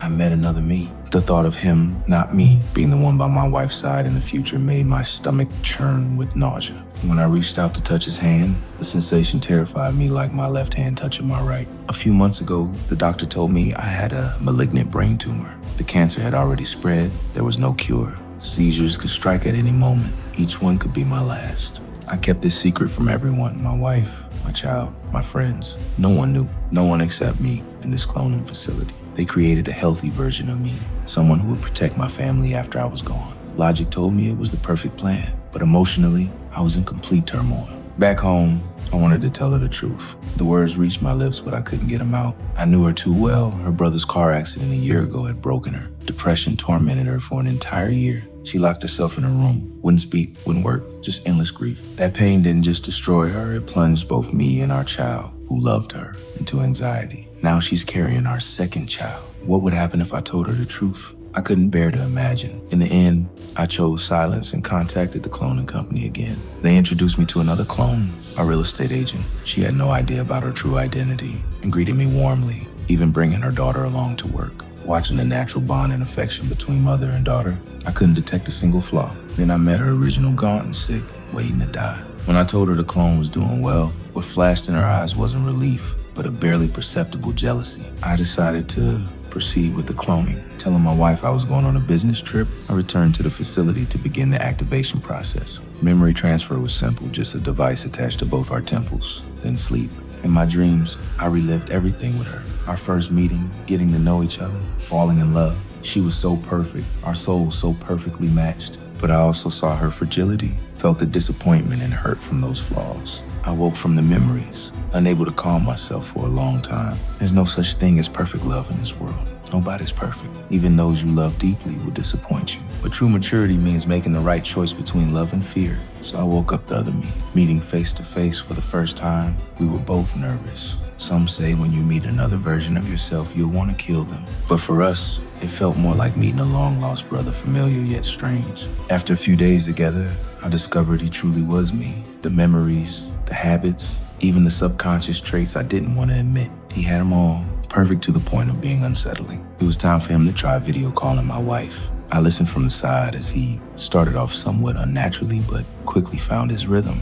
met another me. The thought of him, not me, being the one by my wife's side in the future made my stomach churn with nausea. When I reached out to touch his hand, the sensation terrified me like my left hand touching my right. A few months ago, the doctor told me I had a malignant brain tumor. The cancer had already spread. There was no cure. Seizures could strike at any moment. Each one could be my last. I kept this secret from everyone, my wife, my child, my friends. No one knew, no one except me in this cloning facility. They created a healthy version of me, someone who would protect my family after I was gone. Logic told me it was the perfect plan, but emotionally, I was in complete turmoil. Back home, I wanted to tell her the truth. The words reached my lips, but I couldn't get them out. I knew her too well. Her brother's car accident a year ago had broken her. Depression tormented her for an entire year. She locked herself in a room, wouldn't speak, wouldn't work, just endless grief. That pain didn't just destroy her, it plunged both me and our child, who loved her, into anxiety. Now she's carrying our second child. What would happen if I told her the truth? I couldn't bear to imagine. In the end, I chose silence and contacted the cloning company again. They introduced me to another clone, a real estate agent. She had no idea about her true identity and greeted me warmly, even bringing her daughter along to work. Watching the natural bond and affection between mother and daughter, I couldn't detect a single flaw. Then I met her original gaunt and sick, waiting to die. When I told her the clone was doing well, what flashed in her eyes wasn't relief, but a barely perceptible jealousy. I decided to proceed with the cloning. Telling my wife I was going on a business trip, I returned to the facility to begin the activation process. Memory transfer was simple, just a device attached to both our temples, then sleep. In my dreams, I relived everything with her. Our first meeting, getting to know each other, falling in love. She was so perfect, our souls so perfectly matched. But I also saw her fragility, felt the disappointment and hurt from those flaws. I woke from the memories, unable to calm myself for a long time. There's no such thing as perfect love in this world. Nobody's perfect. Even those you love deeply will disappoint you. But true maturity means making the right choice between love and fear. So I woke up the other me, meeting face to face for the first time. We were both nervous. Some say when you meet another version of yourself, you'll want to kill them. But for us, it felt more like meeting a long-lost brother, familiar yet strange. After a few days together, I discovered he truly was me. The memories, the habits, even the subconscious traits I didn't want to admit. He had them all, perfect to the point of being unsettling. It was time for him to try video calling my wife. I listened from the side as he started off somewhat unnaturally, but quickly found his rhythm.